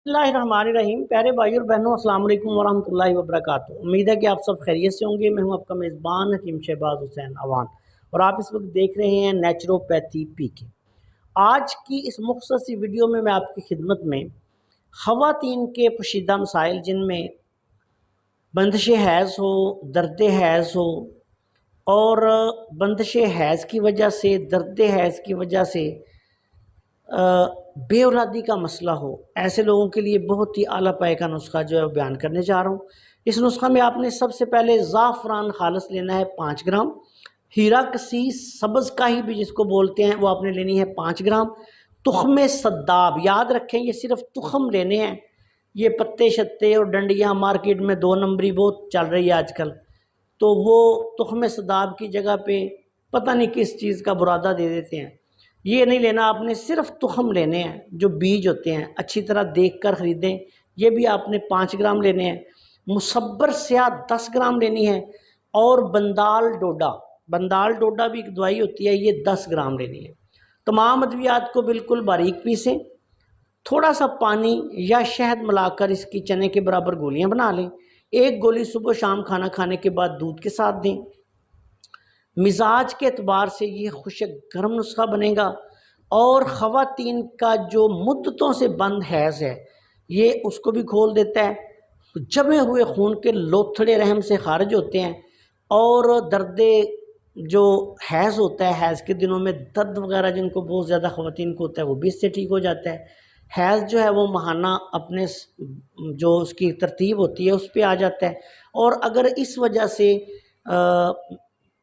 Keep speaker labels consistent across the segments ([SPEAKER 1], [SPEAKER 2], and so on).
[SPEAKER 1] बिस्मिल्लाहिर्रहमानिर्रहीम। प्यारे भाई और बहनों, अस्सलाम वालेकुम वरहमतुल्लाहि वबरकातुहू। उम्मीद है कि आप सब खैरियत से होंगे। मैं हूं आपका मेज़बान हकीम शहबाज हुसैन अवान और आप इस वक्त देख रहे हैं नेचुरोपैथी पीके। आज की इस मुख्तसर सी वीडियो में मैं आपकी खिदमत में ख़वातीन के पोशीदा मसाइल, जिनमें बंदिश हैज़ हो, दर्द हैज़ हो और बंदिश हैज़ की वजह से, दर्द हैज़ की वजह से बे औलादी का मसला हो, ऐसे लोगों के लिए बहुत ही आला पाए का नुस्खा जो है वो बयान करने जा रहा हूँ। इस नुस्खा में आपने सबसे पहले ज़ाफ़रान खालिस लेना है 5 ग्राम, हीरा कसीस सब्ज़ काही भी जिसको बोलते हैं वो आपने लेनी है 5 ग्राम, तुख़्म सद्दाब, याद रखें ये सिर्फ तुख़्म लेने हैं। ये पत्ते शत्ते और डंडियाँ मार्केट में 2 नंबरी बहुत चल रही है आजकल, तो वो तुख़्म सद्दाब की जगह पे पता नहीं किस चीज़ का बुरादा दे देते हैं। ये नहीं लेना आपने, सिर्फ तुख़्म लेने हैं, जो बीज होते हैं अच्छी तरह देख कर ख़रीदें। ये भी आपने 5 ग्राम लेने हैं। मुसब्बर स्याह 10 ग्राम लेनी है और बंदाल डोडा भी एक दवाई होती है, ये 10 ग्राम लेनी है। तमाम अद्वियात को बिल्कुल बारीक पीसें, थोड़ा सा पानी या शहद मिलाकर इसकी चने के बराबर गोलियां बना लें। एक गोली सुबह शाम खाना खाने के बाद दूध के साथ दें। मिजाज के एतबार से ये खुशक गर्म नुस्खा बनेगा और ख़वातीन का जो मुद्दतों से बंद हैज़ है ये उसको भी खोल देता है। जमे हुए खून के लोथड़े रहम से खारिज होते हैं और दर्द जो हैज़ होता है, हैज़ के दिनों में दर्द वगैरह जिनको बहुत ज़्यादा ख़वातीन को होता है वो भी इससे ठीक हो जाता है। हैज़ जो है वो माहाना अपने जो उसकी तरतीब होती है उस पर आ जाता है और अगर इस वजह से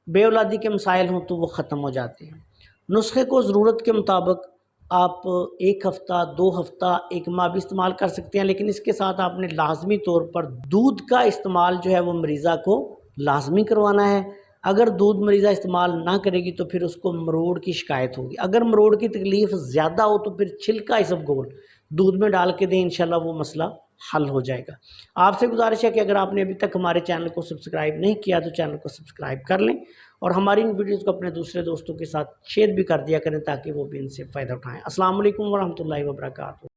[SPEAKER 1] बे औलादी के मसाइल हों तो वो ख़त्म हो जाते हैं। नुस्खे को ज़रूरत के मुताबिक आप 1 हफ़्ता, 2 हफ़्ता, 1 माह भी इस्तेमाल कर सकते हैं, लेकिन इसके साथ आपने लाजमी तौर पर दूध का इस्तेमाल जो है वो मरीज़ा को लाजमी करवाना है। अगर दूध मरीज़ा इस्तेमाल ना करेगी तो फिर उसको मरोड़ की शिकायत होगी। अगर मरोड़ की तकलीफ़ ज़्यादा हो तो फिर छिलका इसबगोल दूध में डाल के दें, इंशाल्लाह वो मसला हल हो जाएगा। आपसे गुजारिश है कि अगर आपने अभी तक हमारे चैनल को सब्सक्राइब नहीं किया तो चैनल को सब्सक्राइब कर लें और हमारी इन वीडियोज़ को अपने दूसरे दोस्तों के साथ शेयर भी कर दिया करें ताकि वो भी इनसे फ़ायदा उठाएँ। अस्सलाम वालेकुम वरहमतुल्लाहि वबरकातुहू।